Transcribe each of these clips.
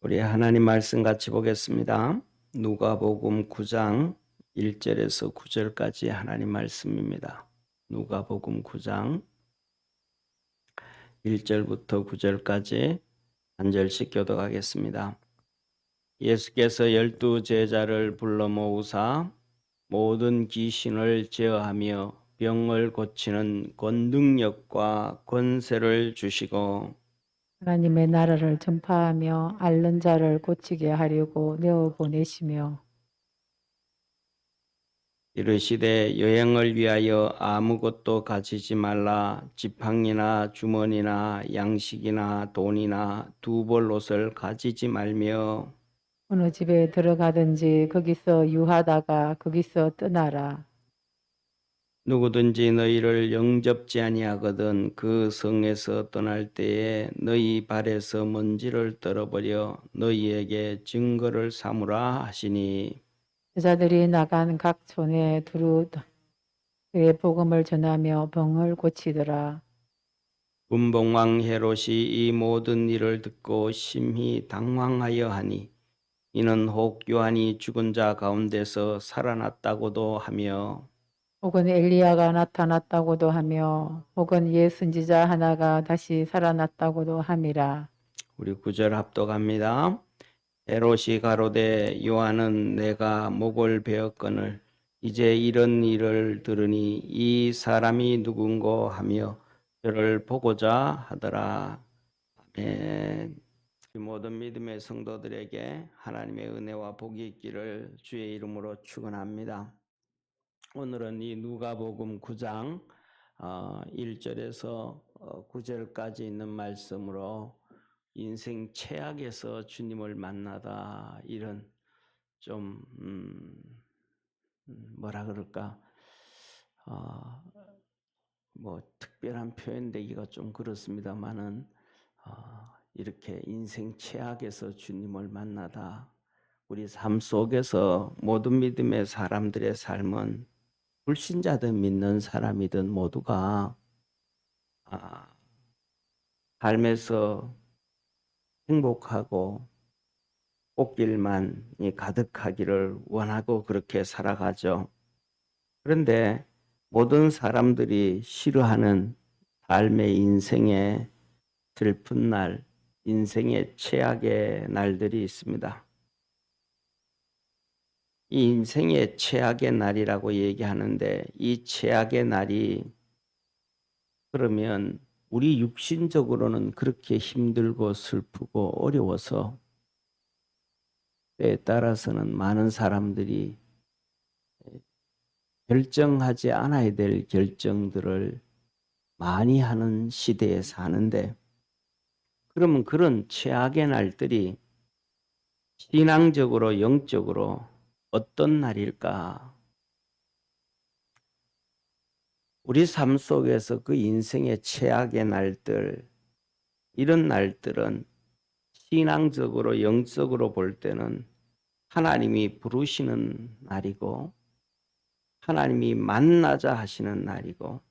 우리 하나님 말씀 같이 보겠습니다. 누가복음 9장 1절에서 9절까지 하나님 말씀입니다. 누가복음 9장 1절부터 9절까지 한 절씩 교독하겠습니다. 예수께서 12 제자를 불러 모으사 모든 귀신을 제어하며 병을 고치는 권능력과 권세를 주시고 하나님의 나라를 전파하며 앓는 자를 고치게 하려고 내어 보내시며 이르시되 여행을 위하여 아무것도 가지지 말라. 지팡이나 주머니나 양식이나 돈이나 두 벌 옷을 가지지 말며 어느 집에 들어가든지 거기서 유하다가 거기서 떠나라. 누구든지 너희를 영접지 아니하거든 그 성에서 떠날 때에 너희 발에서 먼지를 떨어버려 너희에게 증거를 삼으라 하시니 제자들이 나간 각 촌에 두루 그의 복음을 전하며 병을 고치더라. 군봉왕 헤롯이 이 모든 일을 듣고 심히 당황하여 하니 이는 혹 요한이 죽은 자 가운데서 살아났다고도 하며 혹은 엘리야가 나타났다고도 하며 혹은 예선지자 하나가 다시 살아났다고도 함이라. 우리 구절 합독합니다. 헤롯이 가로되 요한은 내가 목을 베었거늘 이제 이런 일을 들으니 이 사람이 누군고 하며 저를 보고자 하더라. 아멘. 우리 모든 믿음의 성도들에게 하나님의 은혜와 복이 있기를 주의 이름으로 축원합니다. 오늘은 이 누가복음 9장 1절에서 9절까지 있는 말씀으로 인생 최악에서 주님을 만나다 이런 좀 뭐라 그럴까 뭐 특별한 표현 되기가 좀 그렇습니다만은 이렇게 인생 최악에서 주님을 만나다 우리 삶 속에서 모든 믿음의 사람들의 삶은 불신자든 믿는 사람이든 모두가 삶에서 행복하고 꽃길만이 가득하기를 원하고 그렇게 살아가죠. 그런데 모든 사람들이 싫어하는 삶의 인생의 슬픈 날, 인생의 최악의 날들이 있습니다. 이 인생의 최악의 날이라고 얘기하는데 이 최악의 날이 그러면 우리 육신적으로는 그렇게 힘들고 슬프고 어려워서 때에 따라서는 많은 사람들이 결정하지 않아야 될 결정들을 많이 하는 시대에 사는데 그러면 그런 최악의 날들이 신앙적으로 영적으로 어떤 날일까? 우리 삶 속에서 그 인생의 최악의 날들, 이런 날들은 신앙적으로 영적으로 볼 때는 하나님이 부르시는 날이고 하나님이 만나자 하시는 날이고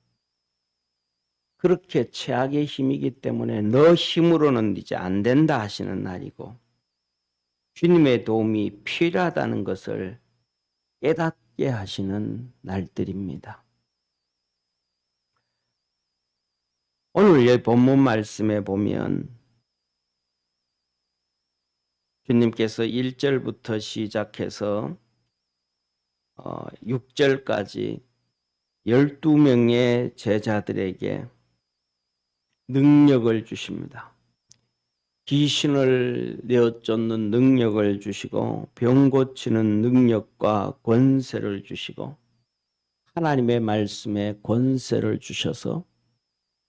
그렇게 최악의 힘이기 때문에 너 힘으로는 이제 안 된다 하시는 날이고 주님의 도움이 필요하다는 것을 깨닫게 하시는 날들입니다. 오늘 본문 말씀에 보면 주님께서 1절부터 시작해서 6절까지 12명의 제자들에게 능력을 주십니다. 귀신을 내어쫓는 능력을 주시고 병 고치는 능력과 권세를 주시고 하나님의 말씀에 권세를 주셔서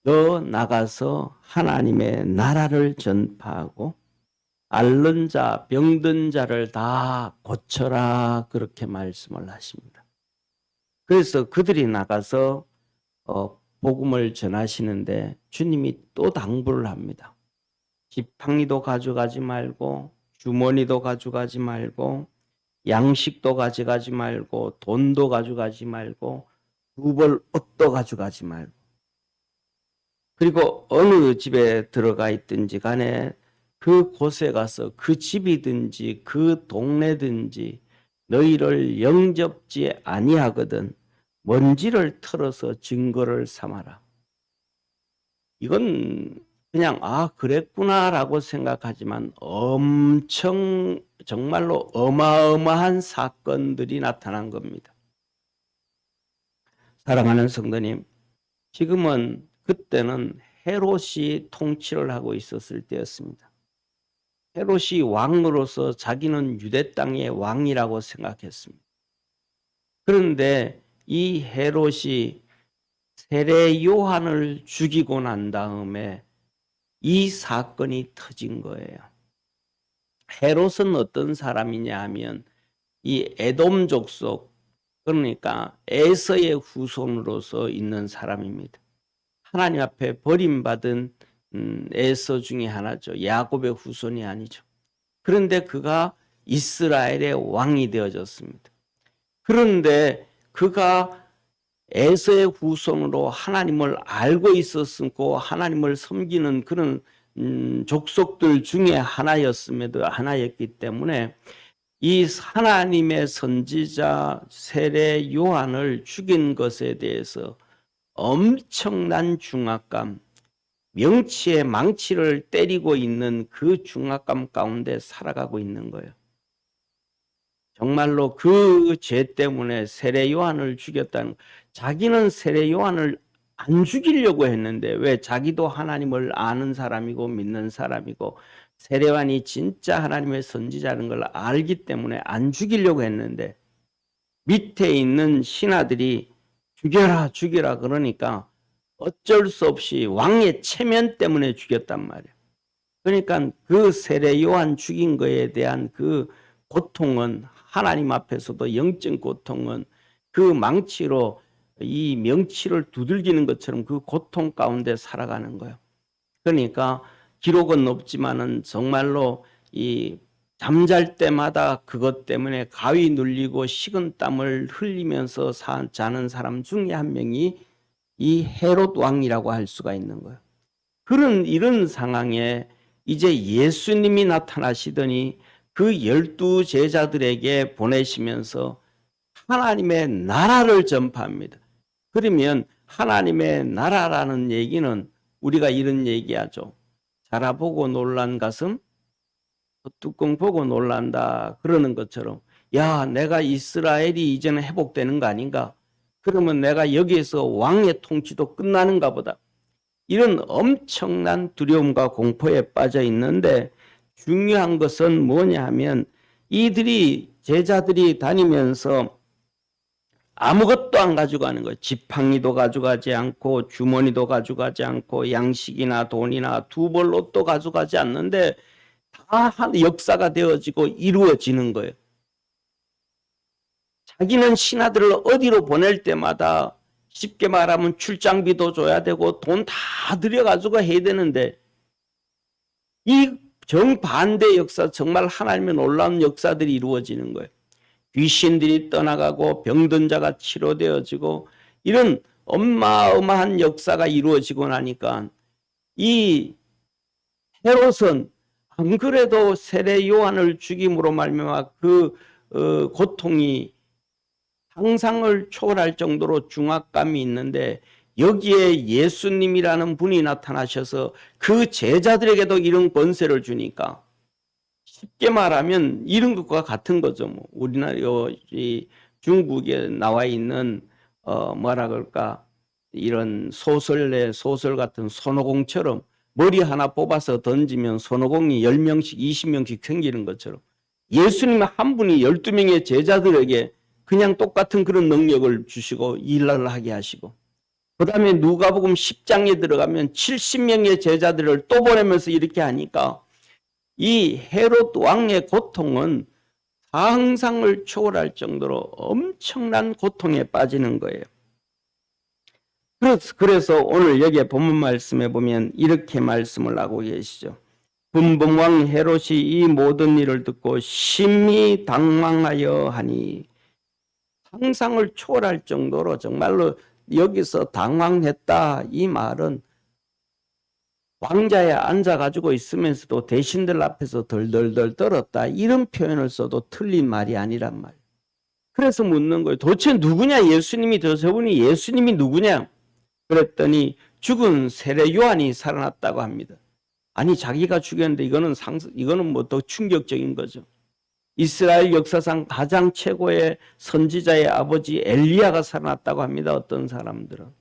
너 나가서 하나님의 나라를 전파하고 앓는 자, 병든 자를 다 고쳐라 그렇게 말씀을 하십니다. 그래서 그들이 나가서 복음을 전하시는데 주님이 또 당부를 합니다. 지팡이도 가져가지 말고 주머니도 가져가지 말고 양식도 가져가지 말고 돈도 가져가지 말고 두 벌 옷도 가져가지 말고 그리고 어느 집에 들어가 있든지 간에 그 곳에 가서 그 집이든지 그 동네든지 너희를 영접지 아니하거든 먼지를 털어서 증거를 삼아라. 이건 그냥 그랬구나라고 생각하지만 엄청 정말로 어마어마한 사건들이 나타난 겁니다. 사랑하는 성도님, 지금은 그때는 헤롯이 통치를 하고 있었을 때였습니다. 헤롯이 왕으로서 자기는 유대 땅의 왕이라고 생각했습니다. 그런데 이 헤롯이 세례 요한을 죽이고 난 다음에 이 사건이 터진 거예요. 헤롯은 어떤 사람이냐 하면 이 에돔 족속, 그러니까 에서의 후손으로서 있는 사람입니다. 하나님 앞에 버림받은 에서 중에 하나죠. 야곱의 후손이 아니죠. 그런데 그가 이스라엘의 왕이 되어졌습니다. 그런데 그가 에서의 후손으로 하나님을 알고 있었고 하나님을 섬기는 그런 족속들 중에 하나였기 때문에 이 하나님의 선지자 세례 요한을 죽인 것에 대해서 엄청난 중압감, 명치에 망치를 때리고 있는 그 중압감 가운데 살아가고 있는 거예요. 정말로 그 죄 때문에 세례 요한을 죽였다는, 자기는 세례 요한을 안 죽이려고 했는데, 왜? 자기도 하나님을 아는 사람이고 믿는 사람이고 세례 요한이 진짜 하나님의 선지자라는 걸 알기 때문에 안 죽이려고 했는데 밑에 있는 신하들이 죽여라 죽여라 그러니까 어쩔 수 없이 왕의 체면 때문에 죽였단 말이에요. 그러니까 그 세례 요한 죽인 거에 대한 그 고통은, 하나님 앞에서도 영적 고통은 그 망치로 이 명치를 두들기는 것처럼 그 고통 가운데 살아가는 거예요. 그러니까 기록은 없지만은 정말로 이 잠잘 때마다 그것 때문에 가위 눌리고 식은 땀을 흘리면서 자는 사람 중에 한 명이 이 헤롯 왕이라고 할 수가 있는 거예요. 이런 상황에 이제 예수님이 나타나시더니 그 12 제자들에게 보내시면서 하나님의 나라를 전파합니다. 그러면 하나님의 나라라는 얘기는 우리가 이런 얘기하죠. 자라보고 놀란 가슴, 뚜껑 보고 놀란다 그러는 것처럼, 야, 내가 이스라엘이 이제는 회복되는 거 아닌가? 그러면 내가 여기에서 왕의 통치도 끝나는가 보다. 이런 엄청난 두려움과 공포에 빠져 있는데, 중요한 것은 뭐냐 하면 제자들이 다니면서 아무것도 안 가져가는 거예요. 지팡이도 가져가지 않고 주머니도 가져가지 않고 양식이나 돈이나 두 벌 옷도 가져가지 않는데 다 역사가 되어지고 이루어지는 거예요. 자기는 신하들을 어디로 보낼 때마다 쉽게 말하면 출장비도 줘야 되고 돈 다 들여가지고 해야 되는데, 이 정반대 역사, 정말 하나님의 놀라운 역사들이 이루어지는 거예요. 귀신들이 떠나가고 병든 자가 치료되어지고 이런 어마어마한 역사가 이루어지고 나니까 이 헤롯은 안 그래도 세례 요한을 죽임으로 말미암아 그 고통이 상상을 초월할 정도로 중압감이 있는데, 여기에 예수님이라는 분이 나타나셔서 그 제자들에게도 이런 권세를 주니까 쉽게 말하면 이런 것과 같은 거죠. 우리나라 중국에 나와 있는 뭐라 그럴까, 이런 소설 같은 손오공처럼 머리 하나 뽑아서 던지면 손오공이 10명씩 20명씩 생기는 것처럼, 예수님 한 분이 12명의 제자들에게 그냥 똑같은 그런 능력을 주시고 일을 하게 하시고, 그 다음에 누가복음 10장에 들어가면 70명의 제자들을 또 보내면서 이렇게 하니까 이 헤롯 왕의 고통은 상상을 초월할 정도로 엄청난 고통에 빠지는 거예요. 그래서 오늘 여기에 본문 말씀에 보면 이렇게 말씀을 하고 계시죠. 분봉왕 헤롯이 이 모든 일을 듣고 심히 당황하여 하니, 상상을 초월할 정도로 정말로 여기서 당황했다, 이 말은 왕자에 앉아가지고 있으면서도 대신들 앞에서 덜덜덜 떨었다. 이런 표현을 써도 틀린 말이 아니란 말이에요. 그래서 묻는 거예요. 도대체 누구냐? 예수님이 저분이 예수님이 누구냐? 그랬더니 죽은 세례 요한이 살아났다고 합니다. 아니 자기가 죽였는데 이거는 뭐 더 충격적인 거죠. 이스라엘 역사상 가장 최고의 선지자의 아버지 엘리야가 살아났다고 합니다. 어떤 사람들은.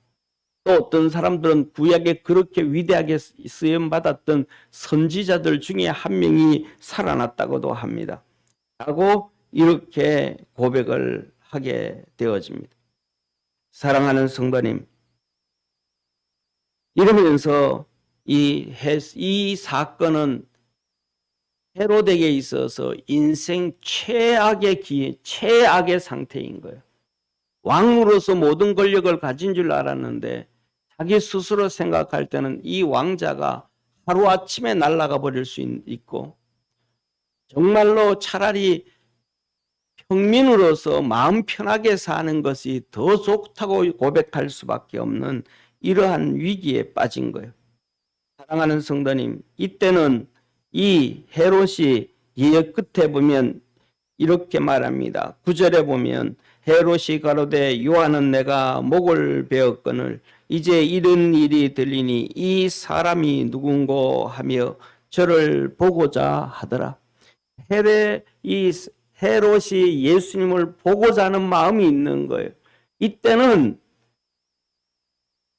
또 어떤 사람들은 구약에 그렇게 위대하게 쓰임받았던 선지자들 중에 한 명이 살아났다고도 합니다. 라고 이렇게 고백을 하게 되어집니다. 사랑하는 성도님, 이러면서 이 사건은 헤로데에게 있어서 인생 최악의 상태인 거예요. 왕으로서 모든 권력을 가진 줄 알았는데 자기 스스로 생각할 때는 이 왕자가 하루아침에 날아가 버릴 수 있고 정말로 차라리 평민으로서 마음 편하게 사는 것이 더 좋다고 고백할 수밖에 없는 이러한 위기에 빠진 거예요. 사랑하는 성도님, 이때는 이 헤롯이 예 끝에 보면 이렇게 말합니다. 9절에 보면 헤롯이 가로되 요한은 내가 목을 베었거늘 이제 이런 일이 들리니 이 사람이 누군고 하며 저를 보고자 하더라. 헤롯이 예수님을 보고자 하는 마음이 있는 거예요. 이때는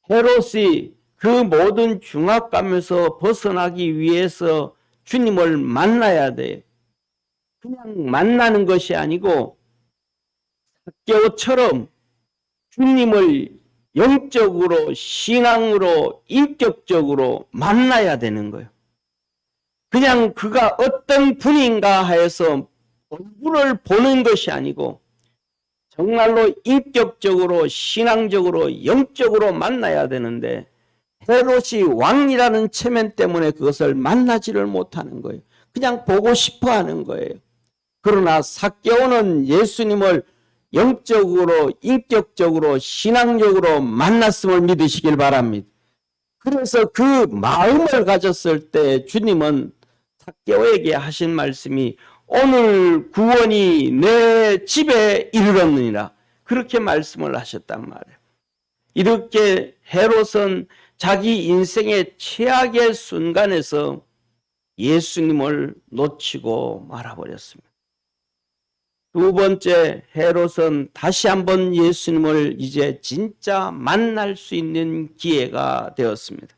헤롯이 그 모든 중압감에서 벗어나기 위해서 주님을 만나야 돼요. 그냥 만나는 것이 아니고 삭개오처럼 주님을 영적으로, 신앙으로, 인격적으로 만나야 되는 거예요. 그냥 그가 어떤 분인가 하여서 얼굴을 보는 것이 아니고 정말로 인격적으로, 신앙적으로, 영적으로 만나야 되는데 헤롯이 왕이라는 체면 때문에 그것을 만나지를 못하는 거예요. 그냥 보고 싶어 하는 거예요. 그러나 삭개오는 예수님을 영적으로, 인격적으로, 신앙적으로 만났음을 믿으시길 바랍니다. 그래서 그 마음을 가졌을 때 주님은 삭개오에게 하신 말씀이 오늘 구원이 내 집에 이르렀느니라. 그렇게 말씀을 하셨단 말이에요. 이렇게 헤롯은 자기 인생의 최악의 순간에서 예수님을 놓치고 말아버렸습니다. 두 번째, 헤롯은 다시 한번 예수님을 이제 진짜 만날 수 있는 기회가 되었습니다.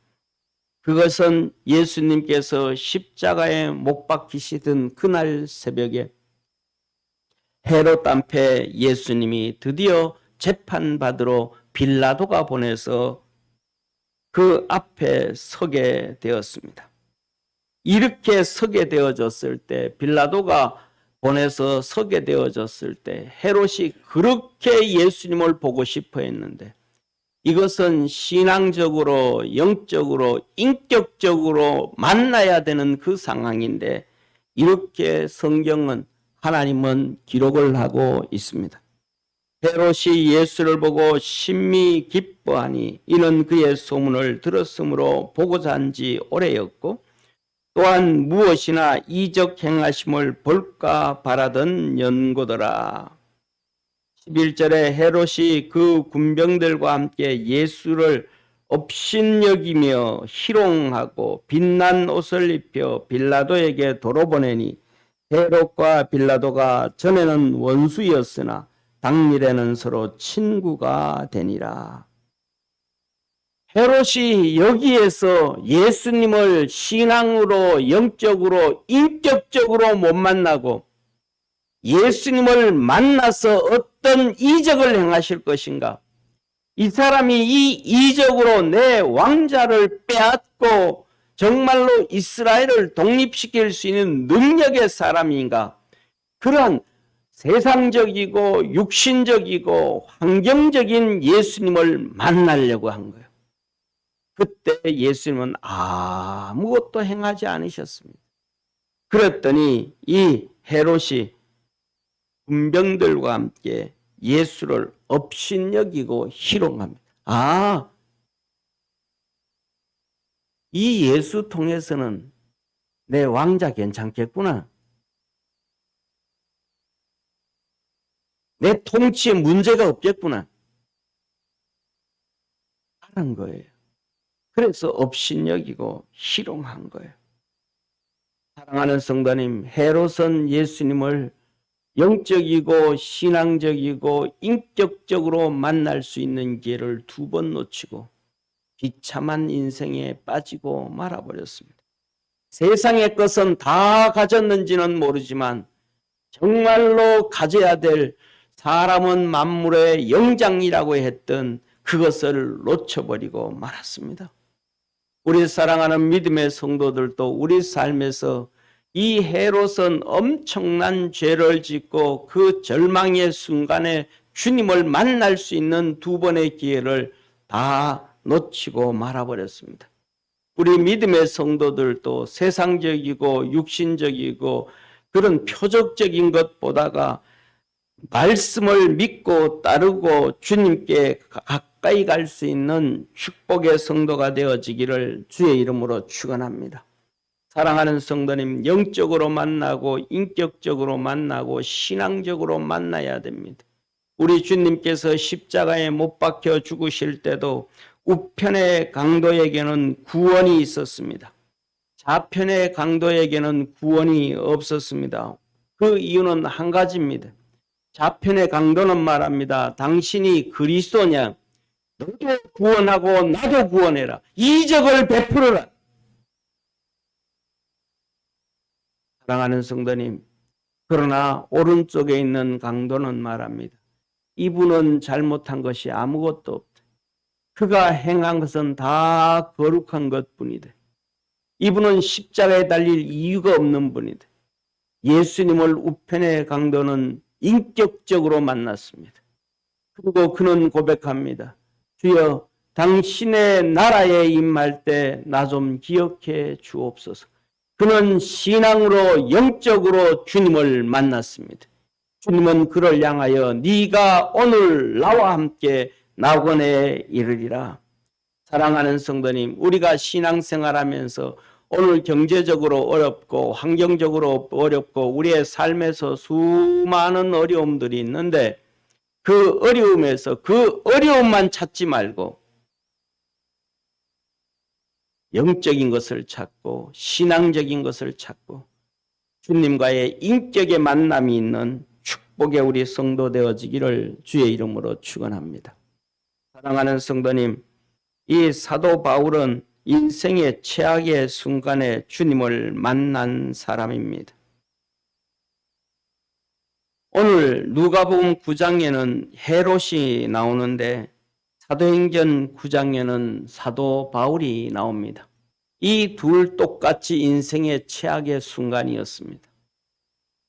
그것은 예수님께서 십자가에 못 박히시던 그날 새벽에 헤롯 앞에 예수님이 드디어 재판받으러 빌라도가 보내서 그 앞에 서게 되었습니다. 이렇게 서게 되어졌을 때, 빌라도가 보내서 서게 되어졌을 때 헤롯이 그렇게 예수님을 보고 싶어 했는데 이것은 신앙적으로, 영적으로, 인격적으로 만나야 되는 그 상황인데 이렇게 성경은, 하나님은 기록을 하고 있습니다. 헤롯이 예수를 보고 심히 기뻐하니 이는 그의 소문을 들었으므로 보고자 한 지 오래였고 또한 무엇이나 이적 행하심을 볼까 바라던 연고더라. 11절에 헤롯이 그 군병들과 함께 예수를 업신여기며 희롱하고 빛난 옷을 입혀 빌라도에게 도로 보내니 헤롯과 빌라도가 전에는 원수였으나 당일에는 서로 친구가 되니라. 헤롯이 여기에서 예수님을 신앙으로, 영적으로, 인격적으로 못 만나고 예수님을 만나서 어떤 이적을 행하실 것인가? 이 사람이 이 이적으로 내 왕자를 빼앗고 정말로 이스라엘을 독립시킬 수 있는 능력의 사람인가? 그런 세상적이고 육신적이고 환경적인 예수님을 만나려고 한 거예요. 그때 예수님은 아무것도 행하지 않으셨습니다. 그랬더니 이 헤롯이 군병들과 함께 예수를 업신여기고 희롱합니다. 이 예수 통해서는 내 왕자 괜찮겠구나. 내 통치에 문제가 없겠구나. 하는 거예요. 그래서 업신여기고 희롱한 거예요. 사랑하는 성도님, 헤롯은 예수님을 영적이고 신앙적이고 인격적으로 만날 수 있는 기회를 2번 놓치고 비참한 인생에 빠지고 말아버렸습니다. 세상의 것은 다 가졌는지는 모르지만 정말로 가져야 될 사람은 만물의 영장이라고 했던 그것을 놓쳐버리고 말았습니다. 우리 사랑하는 믿음의 성도들도 우리 삶에서 이 헤롯은 엄청난 죄를 짓고 그 절망의 순간에 주님을 만날 수 있는 2번의 기회를 다 놓치고 말아버렸습니다. 우리 믿음의 성도들도 세상적이고 육신적이고 그런 표적적인 것보다가 말씀을 믿고 따르고 주님께 가까이 갈 수 있는 축복의 성도가 되어지기를 주의 이름으로 축원합니다. 사랑하는 성도님, 영적으로 만나고 인격적으로 만나고 신앙적으로 만나야 됩니다. 우리 주님께서 십자가에 못 박혀 죽으실 때도 우편의 강도에게는 구원이 있었습니다. 좌편의 강도에게는 구원이 없었습니다. 그 이유는 한 가지입니다. 좌편의 강도는 말합니다. 당신이 그리스도냐? 너도 구원하고 나도 구원해라. 이적을 베풀어라. 사랑하는 성도님, 그러나 오른쪽에 있는 강도는 말합니다. 이분은 잘못한 것이 아무것도 없다. 그가 행한 것은 다 거룩한 것뿐이다. 이분은 십자가에 달릴 이유가 없는 분이다. 예수님을 우편의 강도는 인격적으로 만났습니다. 그리고 그는 고백합니다. 주여, 당신의 나라에 임할 때 나 좀 기억해 주옵소서. 그는 신앙으로 영적으로 주님을 만났습니다. 주님은 그를 향하여 네가 오늘 나와 함께 낙원에 이르리라. 사랑하는 성도님, 우리가 신앙생활하면서 오늘 경제적으로 어렵고 환경적으로 어렵고 우리의 삶에서 수많은 어려움들이 있는데 그 어려움에서 그 어려움만 찾지 말고 영적인 것을 찾고 신앙적인 것을 찾고 주님과의 인격의 만남이 있는 축복의 우리 성도 되어지기를 주의 이름으로 축원합니다. 사랑하는 성도님, 이 사도 바울은 인생의 최악의 순간에 주님을 만난 사람입니다. 오늘 누가복음 9장에는 헤롯이 나오는데 사도행전 9장에는 사도 바울이 나옵니다. 이 둘 똑같이 인생의 최악의 순간이었습니다.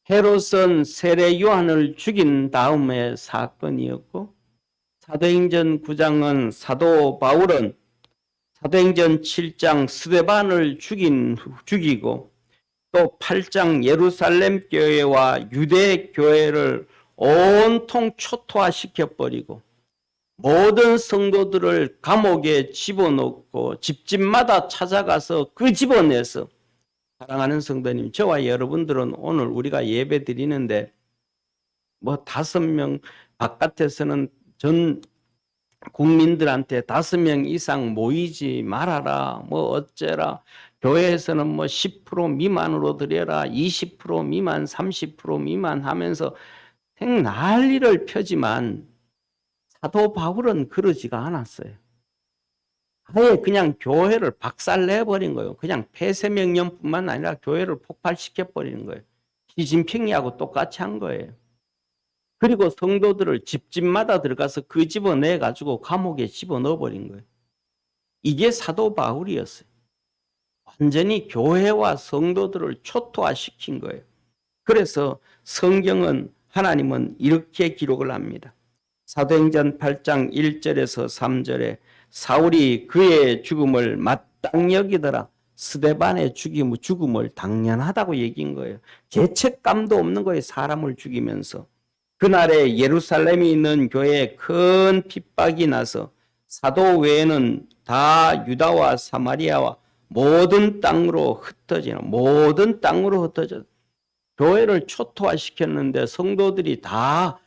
헤롯은 세례 요한을 죽인 다음의 사건이었고 사도행전 9장은 사도 바울은 사도행전 7장 스데반을 죽이고 또 8장 예루살렘 교회와 유대 교회를 온통 초토화시켜버리고 모든 성도들을 감옥에 집어넣고 집집마다 찾아가서 그 집어내서 사랑하는 성도님, 저와 여러분들은 오늘 우리가 예배 드리는데 뭐 5명 바깥에서는 전 국민들한테 5명 이상 모이지 말아라, 뭐 어째라, 교회에서는 뭐 10% 미만으로 드려라, 20% 미만, 30% 미만 하면서 난리를 펴지만 사도 바울은 그러지가 않았어요. 아예 그냥 교회를 박살내버린 거예요. 그냥 폐쇄명령뿐만 아니라 교회를 폭발시켜버리는 거예요. 시진핑이하고 똑같이 한 거예요. 그리고 성도들을 집집마다 들어가서 그 집어내가지고 감옥에 집어넣어버린 거예요. 이게 사도 바울이었어요. 완전히 교회와 성도들을 초토화시킨 거예요. 그래서 성경은 하나님은 이렇게 기록을 합니다. 사도행전 8장 1절에서 3절에 사울이 그의 죽음을 마땅히 여기더라. 스데반의 죽음을 당연하다고 얘기한 거예요. 죄책감도 없는 거예요. 사람을 죽이면서. 그날에 예루살렘에 있는 교회에 큰 핍박이 나서 사도 외에는 다 유다와 사마리아와 모든 땅으로 흩어지는 모든 땅으로 흩어져 교회를 초토화시켰는데 성도들이 다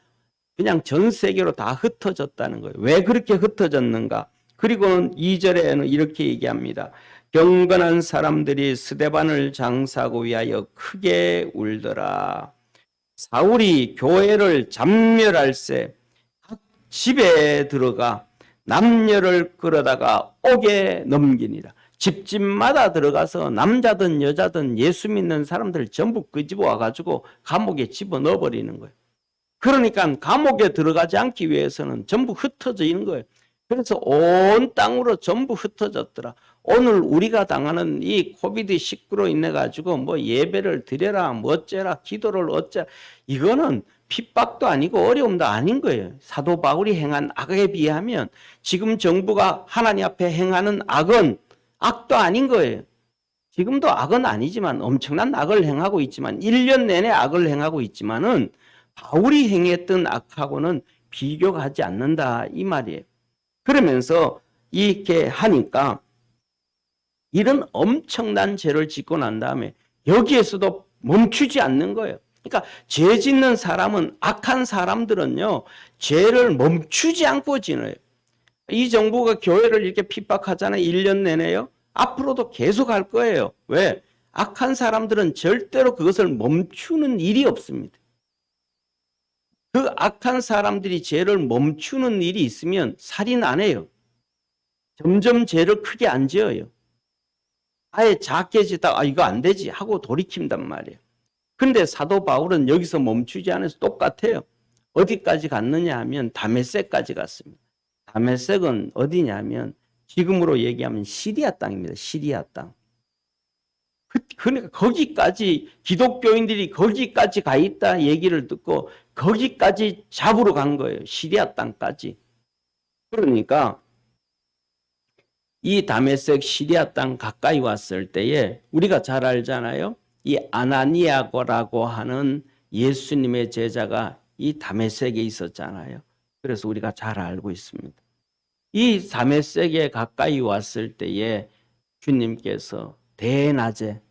그냥 전 세계로 다 흩어졌다는 거예요. 왜 그렇게 흩어졌는가? 그리고는 2절에는 이렇게 얘기합니다. 경건한 사람들이 스데반을 장사하고 위하여 크게 울더라. 사울이 교회를 잠멸할세 각 집에 들어가 남녀를 끌어다가 옥에 넘기니라. 집집마다 들어가서 남자든 여자든 예수 믿는 사람들 전부 끄집어 와가지고 감옥에 집어넣어 버리는 거예요. 그러니까 감옥에 들어가지 않기 위해서는 전부 흩어져 있는 거예요. 그래서 온 땅으로 전부 흩어졌더라. 오늘 우리가 당하는 이 코비드19로 인해 가지고 뭐 예배를 드려라, 뭐 어째라, 기도를 어째라, 이거는 핍박도 아니고 어려움도 아닌 거예요. 사도 바울이 행한 악에 비하면 지금 정부가 하나님 앞에 행하는 악은 악도 아닌 거예요. 지금도 악은 아니지만 엄청난 악을 행하고 있지만 1년 내내 악을 행하고 있지만은 바울이 행했던 악하고는 비교가 하지 않는다 이 말이에요. 그러면서 이렇게 하니까 이런 엄청난 죄를 짓고 난 다음에 여기에서도 멈추지 않는 거예요. 그러니까 죄 짓는 사람은 악한 사람들은요 죄를 멈추지 않고 지내요. 이 정부가 교회를 이렇게 핍박하잖아요. 1년 내내요. 앞으로도 계속 할 거예요. 왜? 악한 사람들은 절대로 그것을 멈추는 일이 없습니다. 그 악한 사람들이 죄를 멈추는 일이 있으면 살인 안 해요. 점점 죄를 크게 안 지어요. 아예 작게 짓다가 이거 안 되지 하고 돌이킨단 말이에요. 근데 사도 바울은 여기서 멈추지 않아서 똑같아요. 어디까지 갔느냐 하면 다메섹까지 갔습니다. 다메섹은 어디냐면 지금으로 얘기하면 시리아 땅입니다. 시리아 땅. 그러니까 거기까지 기독교인들이 거기까지 가 있다 얘기를 듣고 거기까지 잡으러 간 거예요. 시리아 땅까지. 그러니까 이 다메섹 시리아 땅 가까이 왔을 때에 우리가 잘 알잖아요. 이 아나니아고라고 하는 예수님의 제자가 이 다메섹에 있었잖아요. 그래서 우리가 잘 알고 있습니다. 이 다메섹에 가까이 왔을 때에 주님께서 대낮에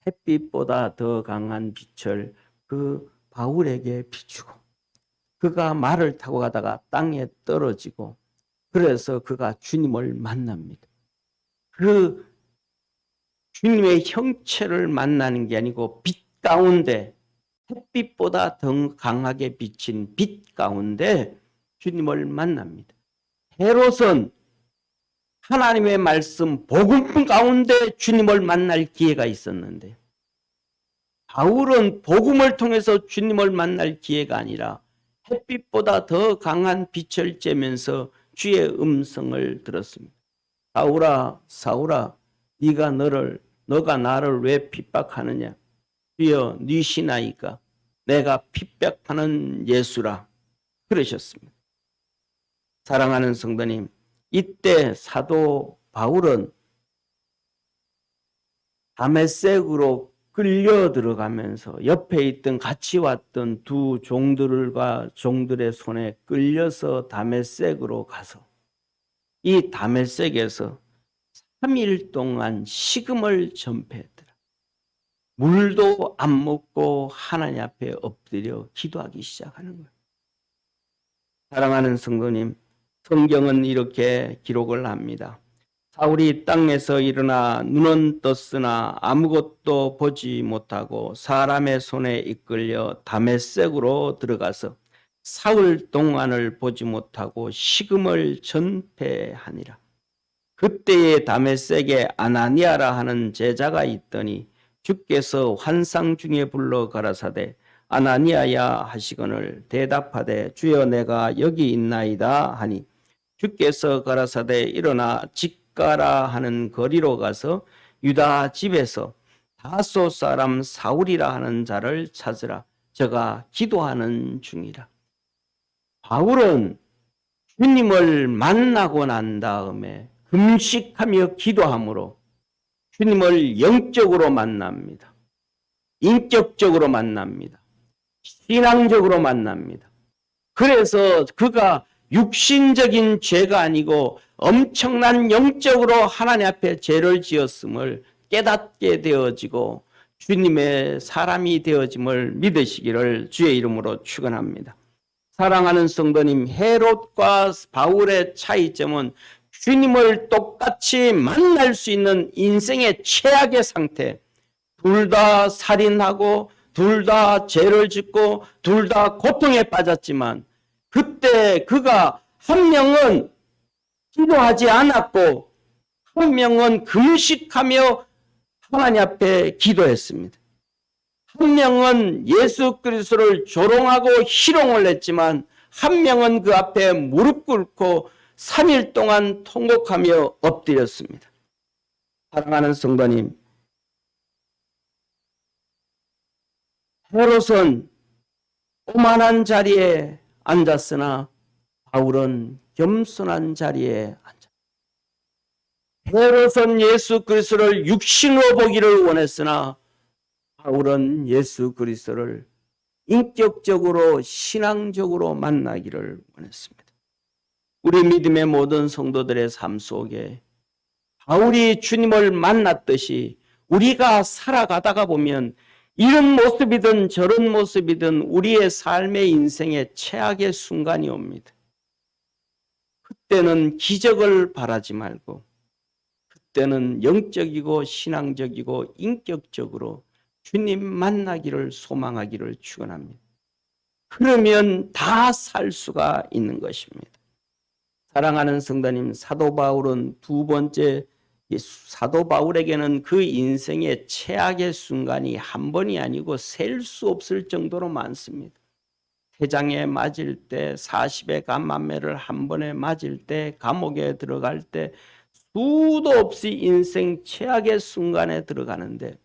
햇빛보다 더 강한 빛을 그 바울에게 비추고 그가 말을 타고 가다가 땅에 떨어지고 그래서 그가 주님을 만납니다. 그 주님의 형체를 만나는 게 아니고 빛 가운데 햇빛보다 더 강하게 비친 빛 가운데 주님을 만납니다. 헤롯은 하나님의 말씀 복음 가운데 주님을 만날 기회가 있었는데 바울은 복음을 통해서 주님을 만날 기회가 아니라 햇빛보다 더 강한 빛을 쬐면서 주의 음성을 들었습니다. 사울아 사울아 너가 나를 왜 핍박하느냐? 주여 네 시나이까 내가 핍박하는 예수라 그러셨습니다. 사랑하는 성도님, 이때 사도 바울은 다메섹으로 끌려 들어가면서 옆에 있던 같이 왔던 두 종들의 손에 끌려서 다메섹으로 가서 이 다메섹에서 3일 동안 식음을 전폐했더라. 물도 안 먹고 하나님 앞에 엎드려 기도하기 시작하는 거예요. 사랑하는 성도님, 성경은 이렇게 기록을 합니다. 사울이 땅에서 일어나 눈은 떴으나 아무것도 보지 못하고 사람의 손에 이끌려 다메섹으로 들어가서 사흘 동안을 보지 못하고 식음을 전폐하니라. 그때에 다메섹에 아나니아라 하는 제자가 있더니 주께서 환상 중에 불러 가라사대 아나니아야 하시거늘 대답하되 주여 내가 여기 있나이다 하니 주께서 가라사대 일어나 직가라 하는 거리로 가서 유다 집에서 다소 사람 사울이라 하는 자를 찾으라. 저가 기도하는 중이라. 바울은 주님을 만나고 난 다음에 금식하며 기도함으로 주님을 영적으로 만납니다. 인격적으로 만납니다. 신앙적으로 만납니다. 그래서 그가 육신적인 죄가 아니고 엄청난 영적으로 하나님 앞에 죄를 지었음을 깨닫게 되어지고 주님의 사람이 되어짐을 믿으시기를 주의 이름으로 축원합니다. 사랑하는 성도님, 헤롯과 바울의 차이점은 주님을 똑같이 만날 수 있는 인생의 최악의 상태, 둘 다 살인하고 둘 다 죄를 짓고 둘 다 고통에 빠졌지만 그때 그가 한 명은 기도하지 않았고 한 명은 금식하며 하나님 앞에 기도했습니다. 한 명은 예수 그리스도를 조롱하고 희롱을 했지만 한 명은 그 앞에 무릎 꿇고 3일 동안 통곡하며 엎드렸습니다. 사랑하는 성도님, 헤롯은 오만한 자리에 앉았으나 바울은 겸손한 자리에 앉았습니다. 헤롯은 예수 그리스도를 육신으로 보기를 원했으나 바울은 예수 그리스도를 인격적으로 신앙적으로 만나기를 원했습니다. 우리 믿음의 모든 성도들의 삶 속에 바울이 주님을 만났듯이 우리가 살아가다가 보면 이런 모습이든 저런 모습이든 우리의 삶의 인생의 최악의 순간이 옵니다. 그때는 기적을 바라지 말고 그때는 영적이고 신앙적이고 인격적으로 주님 만나기를 소망하기를 축원합니다. 그러면 다 살 수가 있는 것입니다. 사랑하는 성도님, 사도 바울은 두 번째, 사도 바울에게는 그 인생의 최악의 순간이 한 번이 아니고 셀 수 없을 정도로 많습니다. 태장에 맞을 때, 40의 감만매를 한 번에 맞을 때, 감옥에 들어갈 때 수도 없이 인생 최악의 순간에 들어가는데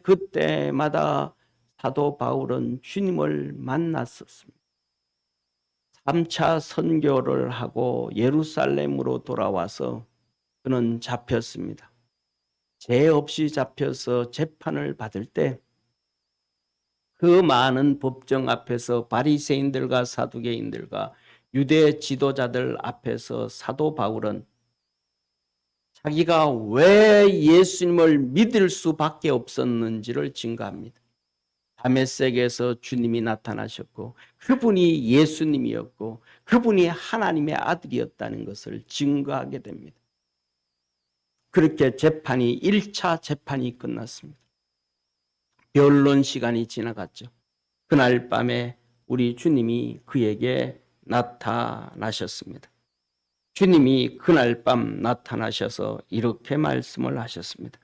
그때마다 사도 바울은 주님을 만났었습니다. 3차 선교를 하고 예루살렘으로 돌아와서 그는 잡혔습니다. 죄 없이 잡혀서 재판을 받을 때 그 많은 법정 앞에서 바리새인들과 사두개인들과 유대 지도자들 앞에서 사도 바울은 자기가 왜 예수님을 믿을 수밖에 없었는지를 증거합니다. 다메섹에서 주님이 나타나셨고 그분이 예수님이었고 그분이 하나님의 아들이었다는 것을 증거하게 됩니다. 그렇게 1차 재판이 끝났습니다. 변론 시간이 지나갔죠. 그날 밤에 우리 주님이 그에게 나타나셨습니다. 주님이 그날 밤 나타나셔서 이렇게 말씀을 하셨습니다.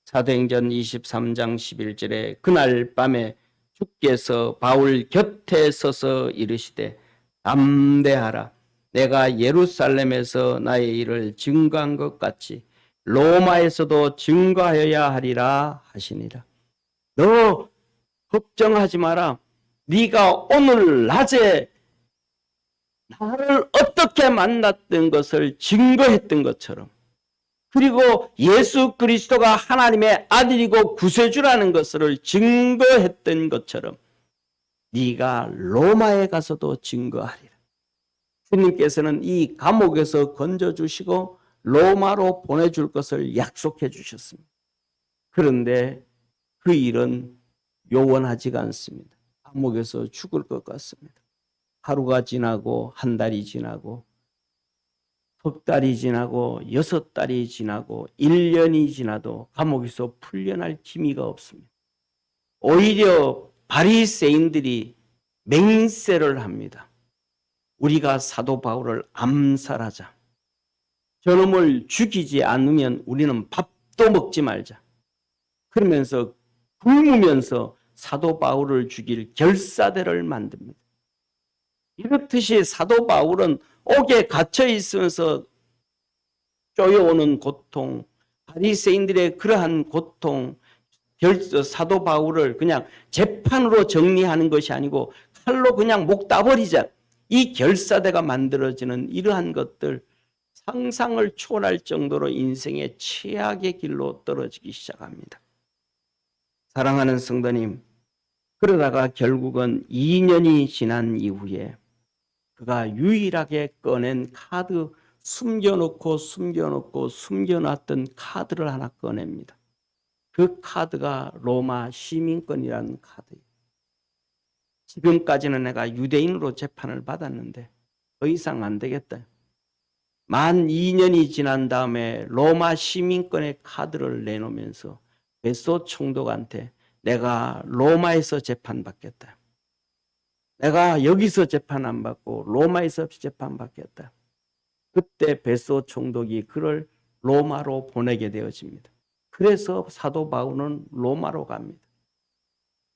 사도행전 23장 11절에 그날 밤에 주께서 바울 곁에 서서 이르시되 담대하라. 내가 예루살렘에서 나의 일을 증거한 것 같이 로마에서도 증거하여야 하리라 하시니라. 너 걱정하지 마라. 네가 오늘 낮에 나를 어떻게 만났던 것을 증거했던 것처럼 그리고 예수 그리스도가 하나님의 아들이고 구세주라는 것을 증거했던 것처럼 네가 로마에 가서도 증거하리라. 주님께서는 이 감옥에서 건져주시고 로마로 보내줄 것을 약속해 주셨습니다. 그런데 그 일은 요원하지가 않습니다. 감옥에서 죽을 것 같습니다. 하루가 지나고 한 달이 지나고 석 달이 지나고 6달이 지나고 1년이 지나도 감옥에서 풀려날 기미가 없습니다. 오히려 바리새인들이 맹세를 합니다. 우리가 사도 바울을 암살하자. 저놈을 죽이지 않으면 우리는 밥도 먹지 말자. 그러면서 굶으면서 사도 바울을 죽일 결사대를 만듭니다. 이렇듯이 사도 바울은 옥에 갇혀 있으면서 쪼여오는 고통, 바리새인들의 그러한 고통, 사도 바울을 그냥 재판으로 정리하는 것이 아니고 칼로 그냥 목 따버리자. 이 결사대가 만들어지는 이러한 것들 상상을 초월할 정도로 인생의 최악의 길로 떨어지기 시작합니다. 사랑하는 성도님, 그러다가 결국은 2년이 지난 이후에 그가 유일하게 꺼낸 카드 숨겨놨던 카드를 하나 꺼냅니다. 그 카드가 로마 시민권이라는 카드예요. 지금까지는 내가 유대인으로 재판을 받았는데 더 이상 안 되겠다. 만 2년이 지난 다음에 로마 시민권의 카드를 내놓으면서 베소 총독한테 내가 로마에서 재판받겠다. 내가 여기서 재판 안 받고 로마에서 재판받겠다. 그때 베소 총독이 그를 로마로 보내게 되어집니다. 그래서 사도 바울은 로마로 갑니다.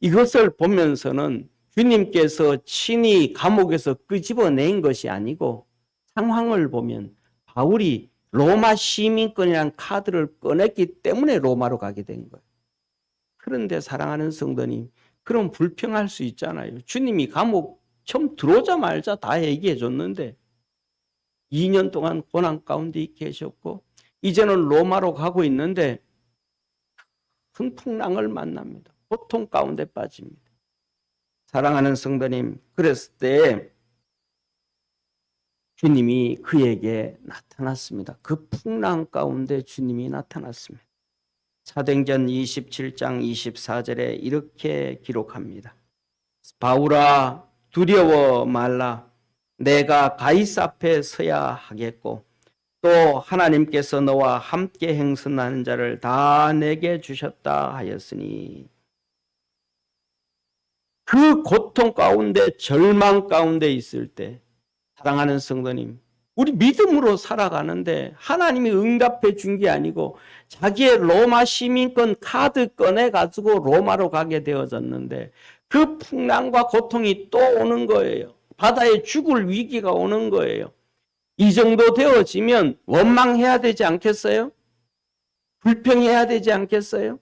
이것을 보면서는 주님께서 친히 감옥에서 끄집어낸 것이 아니고 상황을 보면 바울이 로마 시민권이라는 카드를 꺼냈기 때문에 로마로 가게 된 거예요. 그런데 사랑하는 성도님, 그럼 불평할 수 있잖아요. 주님이 감옥 처음 들어오자마자 다 얘기해 줬는데 2년 동안 고난 가운데 계셨고 이제는 로마로 가고 있는데 큰 풍랑을 만납니다. 고통 가운데 빠집니다. 사랑하는 성도님, 그랬을 때 주님이 그에게 나타났습니다. 그 풍랑 가운데 주님이 나타났습니다. 사도행전 27장 24절에 이렇게 기록합니다. 바울아 두려워 말라. 내가 가이사 앞에 서야 하겠고 또 하나님께서 너와 함께 행선하는 자를 다 내게 주셨다 하였으니, 그 고통 가운데 절망 가운데 있을 때 사랑하는 성도님, 우리 믿음으로 살아가는데 하나님이 응답해 준 게 아니고 자기의 로마 시민권 카드 꺼내가지고 로마로 가게 되어졌는데 그 풍랑과 고통이 또 오는 거예요. 바다에 죽을 위기가 오는 거예요. 이 정도 되어지면 원망해야 되지 않겠어요? 불평해야 되지 않겠어요?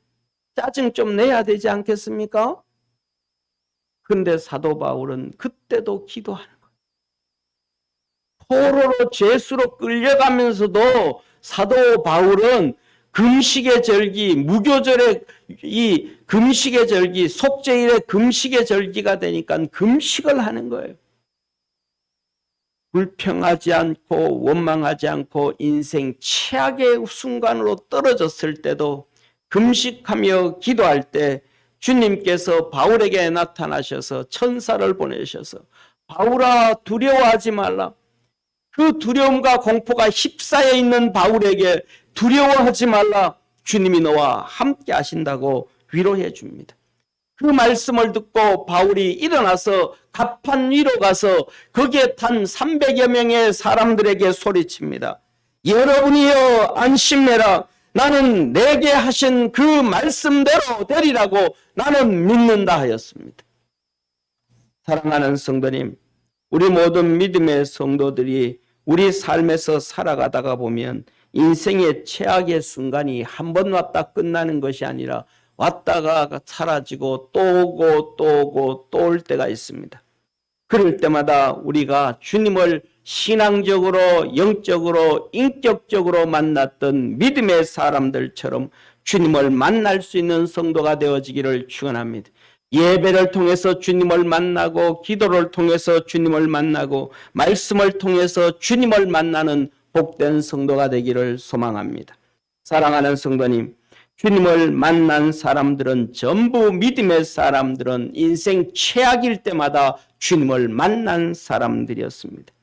짜증 좀 내야 되지 않겠습니까? 그런데 사도 바울은 그때도 기도하는 거예요. 포로로 죄수로 끌려가면서도 사도 바울은 금식의 절기, 무교절의 이 금식의 절기, 속죄일의 금식의 절기가 되니까 금식을 하는 거예요. 불평하지 않고 원망하지 않고 인생 최악의 순간으로 떨어졌을 때도 금식하며 기도할 때 주님께서 바울에게 나타나셔서 천사를 보내셔서 바울아 두려워하지 말라. 그 두려움과 공포가 휩싸여 있는 바울에게 두려워하지 말라. 주님이 너와 함께 하신다고 위로해 줍니다. 그 말씀을 듣고 바울이 일어나서 갑판 위로 가서 거기에 탄 300여 명의 사람들에게 소리칩니다. 여러분이여 안심해라. 나는 내게 하신 그 말씀대로 되리라고 나는 믿는다 하였습니다. 사랑하는 성도님, 우리 모든 믿음의 성도들이 우리 삶에서 살아가다가 보면 인생의 최악의 순간이 한 번 왔다 끝나는 것이 아니라 왔다가 사라지고 또 오고 또 오고 또 올 때가 있습니다. 그럴 때마다 우리가 주님을 신앙적으로, 영적으로, 인격적으로 만났던 믿음의 사람들처럼 주님을 만날 수 있는 성도가 되어지기를 축원합니다. 예배를 통해서 주님을 만나고 기도를 통해서 주님을 만나고 말씀을 통해서 주님을 만나는 복된 성도가 되기를 소망합니다. 사랑하는 성도님, 주님을 만난 사람들은 전부 믿음의 사람들은 인생 최악일 때마다 주님을 만난 사람들이었습니다.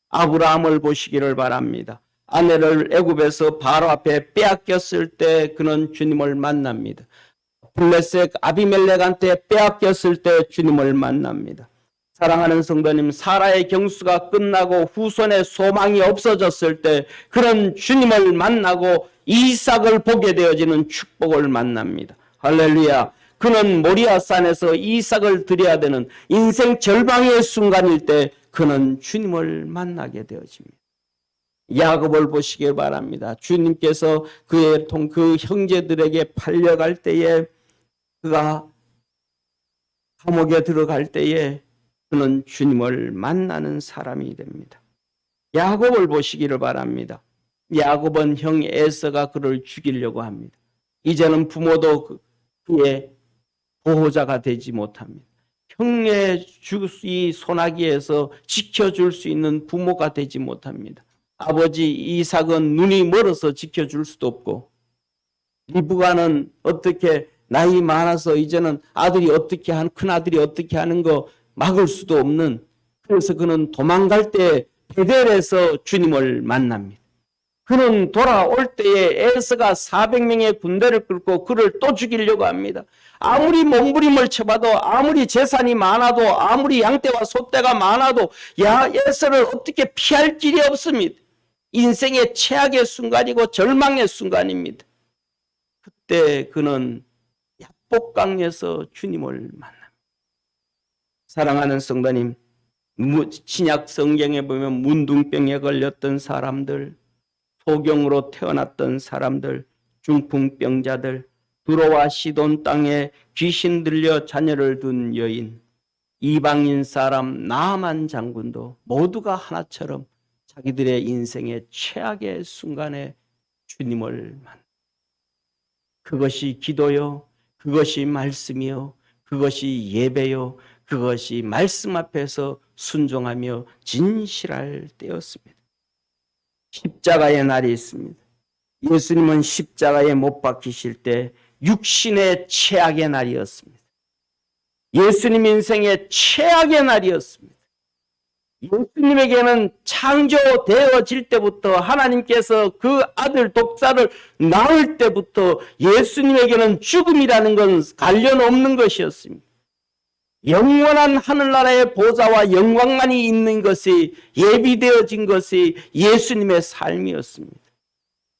아브라함을 보시기를 바랍니다. 아내를 애굽에서 바로 앞에 빼앗겼을 때 그는 주님을 만납니다. 블레셋 아비멜렉한테 빼앗겼을 때 주님을 만납니다. 사랑하는 성도님, 사라의 경수가 끝나고 후손의 소망이 없어졌을 때 그런 주님을 만나고 이삭을 보게 되어지는 축복을 만납니다. 할렐루야. 그는 모리아산에서 이삭을 드려야 되는 인생 절망의 순간일 때 그는 주님을 만나게 되어집니다. 야곱을 보시길 바랍니다. 주님께서 그 형제들에게 팔려갈 때에 그가 감옥에 들어갈 때에 그는 주님을 만나는 사람이 됩니다. 야곱을 보시기를 바랍니다. 야곱은 형 에서가 그를 죽이려고 합니다. 이제는 부모도 그의 보호자가 되지 못합니다. 형의 이 소나기에서 지켜줄 수 있는 부모가 되지 못합니다. 아버지 이삭은 눈이 멀어서 지켜줄 수도 없고, 리브가는 어떻게 나이 많아서 이제는 아들이 어떻게 하는, 큰 아들이 어떻게 하는 거 막을 수도 없는, 그래서 그는 도망갈 때 베델에서 주님을 만납니다. 그는 돌아올 때에 에서가 400명의 군대를 끌고 그를 또 죽이려고 합니다. 아무리 몸부림을 쳐봐도, 아무리 재산이 많아도, 아무리 양떼와 소떼가 많아도 에서를 어떻게 피할 길이 없습니다. 인생의 최악의 순간이고 절망의 순간입니다. 그때 그는 야복강에서 주님을 만납니다. 사랑하는 성도님, 신약 성경에 보면 문둥병에 걸렸던 사람들, 소경으로 태어났던 사람들, 중풍병자들, 두로와 시돈 땅에 귀신 들려 자녀를 둔 여인, 이방인 사람 나아만 장군도 모두가 하나처럼 자기들의 인생의 최악의 순간에 주님을 만나. 그것이 기도요, 그것이 말씀이요, 그것이 예배요, 그것이 말씀 앞에서 순종하며 진실할 때였습니다. 십자가의 날이 있습니다. 예수님은 십자가에 못 박히실 때 육신의 최악의 날이었습니다. 예수님 인생의 최악의 날이었습니다. 예수님에게는 창조되어질 때부터, 하나님께서 그 아들 독사를 낳을 때부터 예수님에게는 죽음이라는 건 관련 없는 것이었습니다. 영원한 하늘나라의 보좌와 영광만이 있는 것이, 예비되어진 것이 예수님의 삶이었습니다.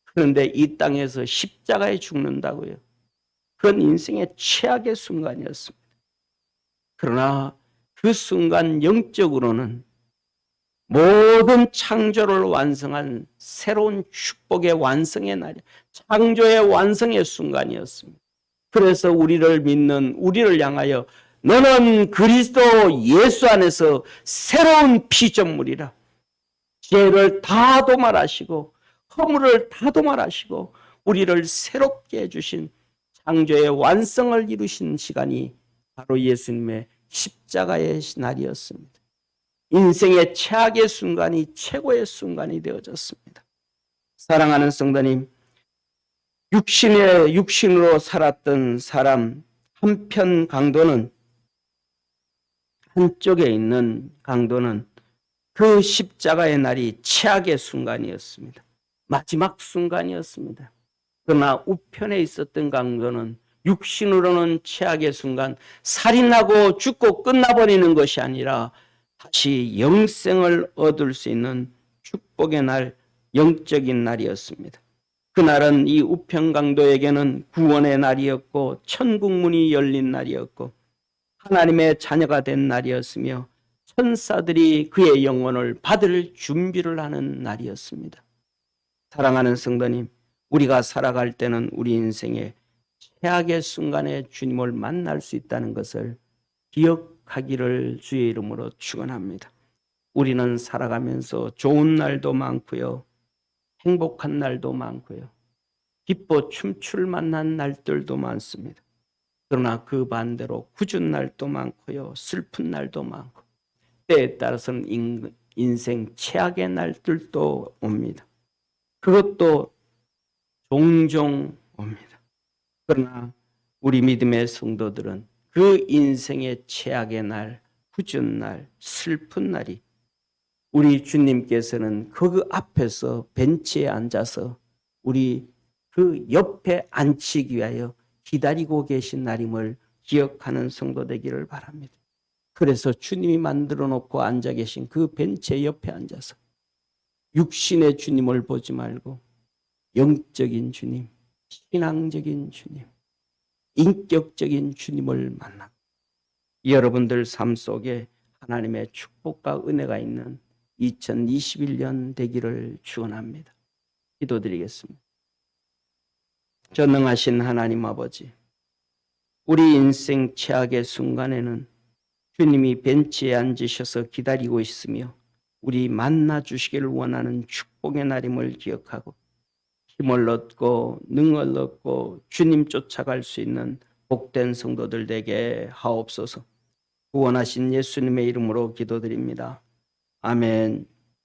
그런데 이 땅에서 십자가에 죽는다고요. 그건 인생의 최악의 순간이었습니다. 그러나 그 순간 영적으로는 모든 창조를 완성한 새로운 축복의 완성의 날이, 창조의 완성의 순간이었습니다. 그래서 우리를 믿는 우리를 향하여 너는 그리스도 예수 안에서 새로운 피조물이라, 죄를 다 도말하시고 허물을 다 도말하시고 우리를 새롭게 해주신 창조의 완성을 이루신 시간이 바로 예수님의 십자가의 날이었습니다. 인생의 최악의 순간이 최고의 순간이 되어졌습니다. 사랑하는 성도님, 육신으로 살았던 사람 한편 강도는, 한쪽에 있는 강도는 그 십자가의 날이 최악의 순간이었습니다. 마지막 순간이었습니다. 그러나 우편에 있었던 강도는 육신으로는 최악의 순간, 살인하고 죽고 끝나버리는 것이 아니라 다시 영생을 얻을 수 있는 축복의 날, 영적인 날이었습니다. 그날은 이 우편 강도에게는 구원의 날이었고 천국문이 열린 날이었고 하나님의 자녀가 된 날이었으며 천사들이 그의 영혼을 받을 준비를 하는 날이었습니다. 사랑하는 성도님, 우리가 살아갈 때는 우리 인생의 최악의 순간에 주님을 만날 수 있다는 것을 기억하기를 주의 이름으로 축원합니다. 우리는 살아가면서 좋은 날도 많고요, 행복한 날도 많고요, 기뻐 춤출 만한 날들도 많습니다. 그러나 그 반대로 굳은 날도 많고요, 슬픈 날도 많고, 때에 따라서는 인생 최악의 날들도 옵니다. 그것도 종종 옵니다. 그러나 우리 믿음의 성도들은 그 인생의 최악의 날, 굳은 날, 슬픈 날이 우리 주님께서는 그 앞에서 벤치에 앉아서 우리 그 옆에 앉히기 위하여 기다리고 계신 날임을 기억하는 성도 되기를 바랍니다. 그래서 주님이 만들어 놓고 앉아 계신 그 벤치의 옆에 앉아서 육신의 주님을 보지 말고 영적인 주님, 신앙적인 주님, 인격적인 주님을 만나고 여러분들 삶 속에 하나님의 축복과 은혜가 있는 2021년 되기를 축원합니다. 기도드리겠습니다. 전능하신 하나님 아버지, 우리 인생 최악의 순간에는 주님이 벤치에 앉으셔서 기다리고 있으며 우리 만나 주시기를 원하는 축복의 날임을 기억하고 힘을 얻고 능을 얻고 주님 쫓아갈 수 있는 복된 성도들 되게 하옵소서. 구원하신 예수님의 이름으로 기도드립니다. 아멘.